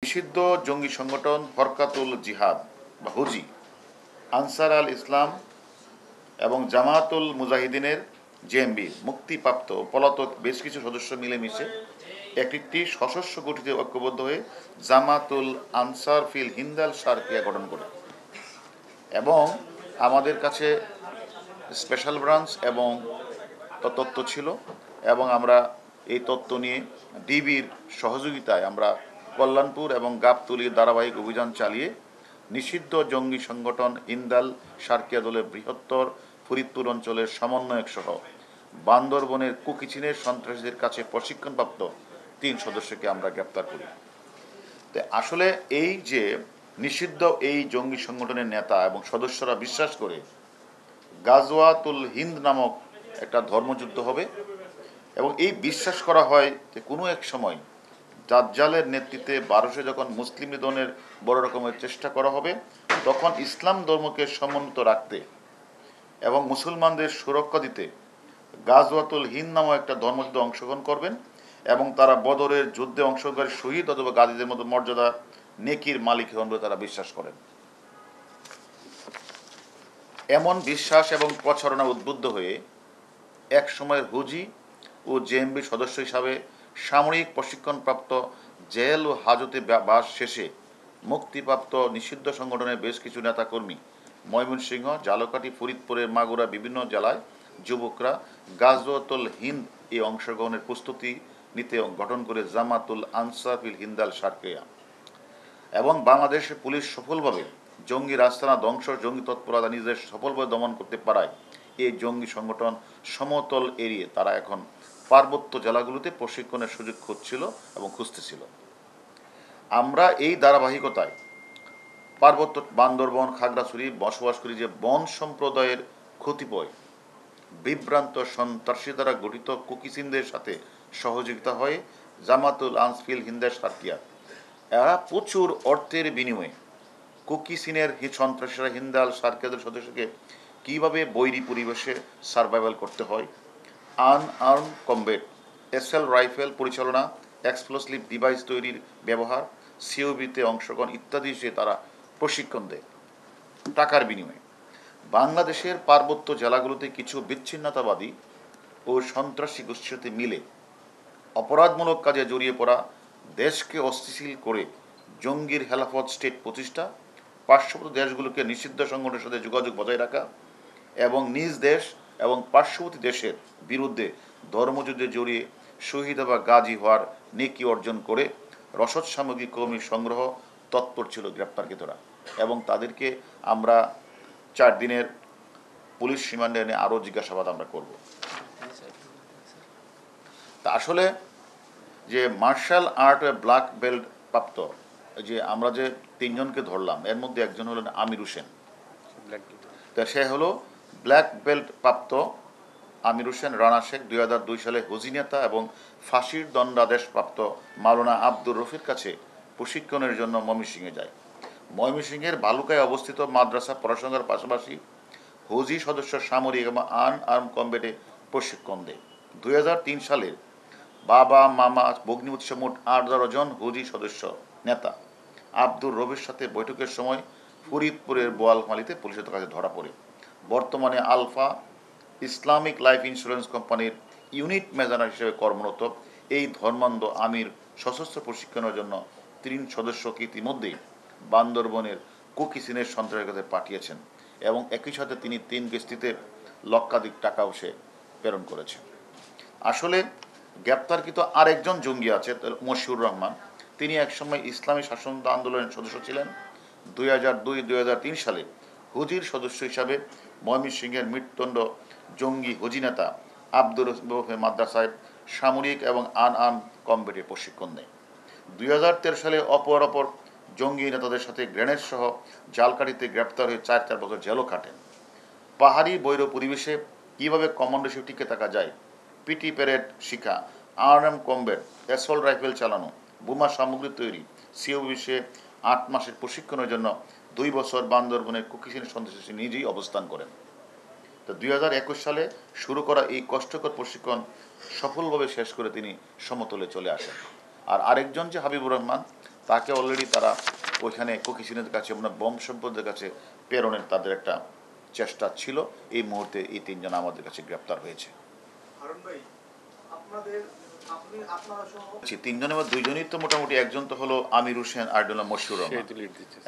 নিষিদ্ধ জঙ্গি সংগঠন হরকাতুল জিহাদ বা হুজি, আনসার আল ইসলাম এবং জামায়াতুল মুজাহিদিনের জেএমবি মুক্তিপ্রাপ্ত পলাতক বেশ কিছু সদস্য মিলেমিশে একটি সশস্ত্র গঠিত ঐক্যবদ্ধ হয়ে জামাতুল আনসার ফিল হিন্দাল শারকিয়া গঠন করে এবং আমাদের কাছে স্পেশাল ব্রাঞ্চ এবং তত্ত্ব ছিল এবং আমরা এই তত্ত্ব নিয়ে ডিবির সহযোগিতায় আমরা কল্যাণপুর এবং গাবতলীর ধারাবাহিক অভিযান চালিয়ে নিষিদ্ধ জঙ্গি সংগঠন হিন্দাল শারকিয়া দলের বৃহত্তর ফরিদপুর অঞ্চলের সমন্বয়ক সহ বান্দরবনের কুকিচিনের সন্ত্রাসীদের কাছে প্রশিক্ষণপ্রাপ্ত 3 সদস্যকে আমরা গ্রেপ্তার করি। তো আসলে এই যে নিষিদ্ধ এই জঙ্গি সংগঠনের নেতা এবং সদস্যরা বিশ্বাস করে গাজওয়াতুল হিন্দ নামক একটা ধর্মযুদ্ধ হবে এবং এই বিশ্বাস করা হয় যে কোনো এক সময় দাজ্জালের নেতৃত্বে ভারতে যখন মুসলিম নিধনের বড় রকমের চেষ্টা করা হবে তখন ইসলাম ধর্মকে সমুন্নত রাখতে এবং মুসলমানদের সুরক্ষা দিতে গাজওয়াতুল হিন্দ নামক একটা ধর্মযুদ্ধে অংশগ্রহণ করবেন এবং তারা বদরের যুদ্ধে অংশগ্রহণকারী শহীদ অথবা গাজীদের মতো মর্যাদা নেকির মালিক হন বলে তারা বিশ্বাস করেন। এমন বিশ্বাস এবং প্রচারণা উদ্বুদ্ধ হয়ে এক সময়ের হুজি ও জেএমবি সদস্য হিসাবে সামরিক প্রশিক্ষণপ্রাপ্ত জেল ও হাজতে বাস শেষে মুক্তিপ্রাপ্ত নিষিদ্ধ সংগঠনের বেশ কিছু নেতাকর্মী ময়মনসিংহ, ঝালকাঠি, ফরিদপুরের মাগুরা বিভিন্ন জেলায় যুবকরা গাজওয়াতুল হিন্দ এই অংশগ্রহণের প্রস্তুতি নিতে গঠন করে জামাতুল আনসার ফিল হিন্দাল শারকিয়া এবং বাংলাদেশের পুলিশ সফলভাবে জঙ্গি রাজধানা ধ্বংস জঙ্গি তৎপরতা নিজেদের সফলভাবে দমন করতে পারায় এই জঙ্গি সংগঠন সমতল এড়িয়ে তারা এখন পার্বত্য জেলাগুলোতে প্রশিক্ষণের সুযোগ খুঁজছিল এবং খুঁজতেছিল। আমরা এই ধারাবাহিকতায় পার্বত্য বান্দরবন খাগড়াছড়ি বসবাসকারী যে বন সম্প্রদায়ের কতিপয় বিভ্রান্ত সন্ত্রাসী দ্বারা গঠিত কুকিচিনদের সাথে সহযোগিতা হয়ে জামাতুল আনসার হিন্দাল শারকিয়া এরা প্রচুর অর্থের বিনিময়ে কুকিচিনের সন্ত্রাসীরা হিন্দাল শারকিয়াদের সদস্যকে কীভাবে বৈরী পরিবেশে সার্ভাইভাল করতে হয়, আনআর্ম কমব্যাট, এসএল রাইফেল পরিচালনা, এক্সপ্লোসিভ ডিভাইস তৈরির ব্যবহার, সিওবিতে অংশগ্রহণ ইত্যাদি সে তারা প্রশিক্ষণ দেয় টাকার বিনিময়ে। বাংলাদেশের পার্বত্য জেলাগুলোতে কিছু বিচ্ছিন্নতাবাদী ও সন্ত্রাসী গোষ্ঠীর সাথে মিলে অপরাধমূলক কাজে জড়িয়ে পড়া দেশকে অস্থিতিশীল করে জঙ্গির হেলাফত স্টেট প্রতিষ্ঠা, পার্শ্ববর্তী দেশগুলোকে নিষিদ্ধ সংগঠনের সাথে যোগাযোগ বজায় রাখা এবং নিজ দেশ এবং পার্শ্ববর্তী দেশের বিরুদ্ধে ধর্মযুদ্ধে জড়িয়ে শহীদ বা গাজী হওয়ার নেকি অর্জন করে রসদ সামগ্রী কর্মী সংগ্রহ তৎপর ছিল গ্রেপ্তারকৃতরা এবং তাদেরকে আমরা 4 দিনের পুলিশ রিমান্ডে এনে আরও জিজ্ঞাসাবাদ আমরা করব। তা আসলে যে মার্শাল আর্ট ব্ল্যাক বেল্ট প্রাপ্ত যে আমরা যে 3 জনকে ধরলাম এর মধ্যে একজন হলেন আমির হোসেন। তা সে হলো ব্ল্যাক বেল্ট প্রাপ্ত আমির হোসেন রানা শেখ 2002 সালে হুজি নেতা এবং ফাঁসির দণ্ডাদেশপ্রাপ্ত মাওলানা আব্দুর রফির কাছে প্রশিক্ষণের জন্য ময়মনসিংহে যায়। ময়মনসিংহের ভালুকায় অবস্থিত মাদ্রাসা পড়াশোনার পাশাপাশি হুজি সদস্য সামরিক এবং আনআর্ম কমব্যাটে প্রশিক্ষণ দেয়। 2003 সালের বাবা মামা ভগ্নিপতি মোট 8 জন হুজি সদস্য নেতা আব্দুর রবির সাথে বৈঠকের সময় ফরিদপুরের বোয়ালমালিতে পুলিশের কাছে ধরা পড়ে। বর্তমানে আলফা ইসলামিক লাইফ ইন্স্যুরেন্স কোম্পানির ইউনিট ম্যানেজার হিসেবে কর্মরত এই ধর্মান্ধ আমির সশস্ত্র প্রশিক্ষণের জন্য 3 সদস্যকে ইতিমধ্যেই বান্দরবনের কুকিচিনের সন্ত্রাসীর কাছে পাঠিয়েছেন এবং একই সাথে তিনি 3 কিস্তিতে লক্ষাধিক টাকাও সে প্রেরণ করেছেন। আসলে গ্রেপ্তারকৃত আরেকজন জঙ্গি আছে মশিউর রহমান, তিনি একসময় ইসলামী শাসন আন্দোলনের সদস্য ছিলেন। 2002-2003 সালে হুজির সদস্য হিসাবে ময়মনসিংহের মৃত্যুদণ্ড জঙ্গি হুজি নেতা আব্দুর রফির মাদ্রাসায় সামরিক এবং আনআর্ম কমব্যাটে প্রশিক্ষণ দেয়। 2013 সালে অপর জঙ্গি নেতাদের সাথে গ্রেনেড সহ জালকাঠিতে গ্রেপ্তার হয়ে 4 বছর জেলও কাটেন। পাহাড়ি বৈর পরিবেশে কীভাবে কমান্ডোশিপ টিকে থাকা যায়, পিটি প্যারেড শিখা, আর্ম কমব্যাট, অ্যাসল্ট রাইফেল চালানো, বোমা সামগ্রী তৈরি, সিওবিসে 8 মাসের প্রশিক্ষণের জন্য 2 বছর বান্দরবনের কুকিচিন সন্ত্রাসী নিজেই অবস্থান করেন। তো 2021 সালে শুরু করা এই কষ্টকর প্রশিক্ষণ সফলভাবে শেষ করে তিনি সমতলে চলে আসেন। আর আরেকজন যে হাবিবুর রহমান, তাকে অলরেডি তারা ওইখানে কোকিশিনের কাছে মানে বম সম্পদের কাছে প্রেরণের তাদের একটা চেষ্টা ছিল। এই মুহূর্তে এই তিনজন আমাদের কাছে গ্রেপ্তার হয়েছে। তিনজনের মধ্যে দুইজনই তো মোটামুটি, একজন তো হলো আমির হোসেন আর হলো মশিউর রহমান,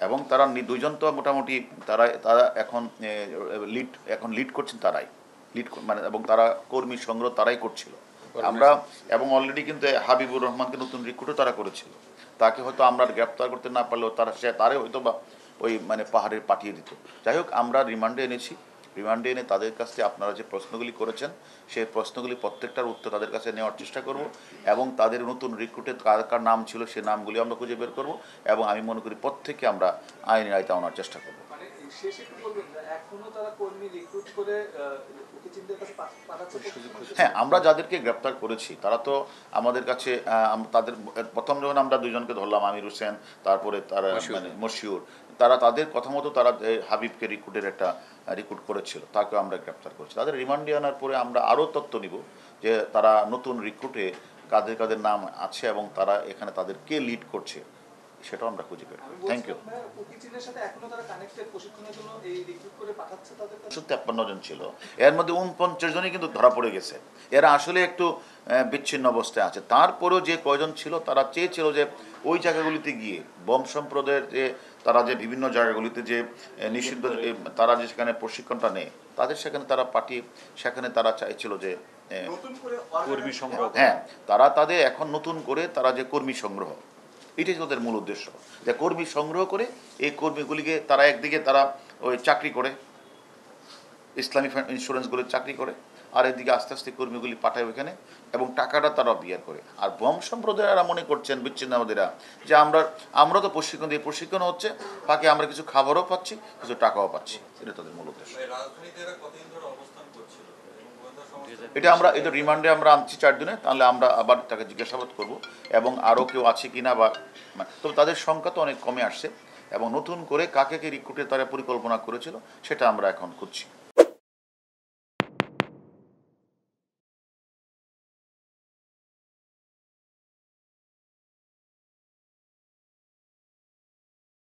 এবং তারা দুইজন তো মোটামুটি তারা তারা এখন লিড করছেন তারাই মানে, এবং তারা কর্মী সংগ্রহ তারাই করছিল আমরা, এবং অলরেডি কিন্তু হাবিবুর রহমানকে নতুন রিক্রুটও তারা করেছিল। তাকে হয়তো আমরা গ্রেপ্তার করতে না পারলেও তারে হয়তো বা ওই মানে পাহাড়ে পাঠিয়ে দিত। যাই হোক, আমরা রিমান্ডে এনেছি। রিমান্ডে এনে তাদের কাছ থেকে আপনারা যে প্রশ্নগুলি করেছেন সেই প্রশ্নগুলি প্রত্যেকটার উত্তর তাদের কাছে নেওয়ার চেষ্টা করব, এবং তাদের নতুন রিক্রুটে কার কার নাম ছিল সে নামগুলি আমরা খুঁজে বের করব, এবং আমি মনে করি প্রত্যেককে আমরা আইনের আয়তায় আনার চেষ্টা করব। হ্যাঁ, আমরা যাদেরকে গ্রেপ্তার করেছি তারা তো আমাদের কাছে তাদের প্রথম যখন আমরা দুজনকে ধরলাম, আমির হোসেন তারপরে তারা মানে মশিউর, তারা তাদের কথা মতো তারা হাবিবকে রিক্রুট করেছিল, তাকেও আমরা গ্রেপ্তার করেছি। তাদের রিমান্ডে আনার পরে আমরা আরও তথ্য নিব যে তারা নতুন রিক্রুটে কাদের কাদের নাম আছে এবং তারা এখানে তাদের কে লিড করছে সেটাও আমরা খুঁজে পেব। Thank you. 53 জন ছিল, এর মধ্যে 49 জনই কিন্তু ধরা পড়ে গেছে। এরা আসলে একটু বিচ্ছিন্ন অবস্থায় আছে। তারপরেও যে কয়জন ছিল তারা চেয়েছিল যে ওই জায়গাগুলিতে গিয়ে বম সম্প্রদায়ের যে তারা যে বিভিন্ন জায়গাগুলিতে যে নিষিদ্ধ তারা যে সেখানে প্রশিক্ষণটা নেয় তাদের সেখানে তারা পাঠিয়ে সেখানে তারা চাইছিল যে কর্মী সংগ্রহ। হ্যাঁ, তারা তাদের এখন নতুন করে তারা যে কর্মী সংগ্রহ, এটাই তাদের মূল উদ্দেশ্য, যে কর্মী সংগ্রহ করে এই কর্মীগুলিকে তারা একদিকে তারা ওই চাকরি করে ইসলামিক ইন্স্যুরেন্সগুলো চাকরি করে, আর এদিকে আস্তে আস্তে কর্মীগুলি পাঠায় ওইখানে, এবং টাকাটা তারা বিয়ার করে। আর বম সম্প্রদায়েরা মনে করছেন বিচ্ছিন্নবাদীরা যে আমরা তো প্রশিক্ষণ দিয়ে প্রশিক্ষণ হচ্ছে, বাকি আমরা কিছু খাবারও পাচ্ছি, কিছু টাকাও পাচ্ছি, এটা তাদের মূল উদ্দেশ্য। এটা রিমান্ডে আমরা আনছি 4 দিনে, তাহলে আমরা আবার তাকে জিজ্ঞাসাবাদ করব, এবং আরও কেউ আছে কিনা বা তবে তাদের সংখ্যা তো অনেক কমে আসছে, এবং নতুন করে কাকে কে রিক্রুটের তারা পরিকল্পনা করেছিল সেটা আমরা এখন খুঁজছি।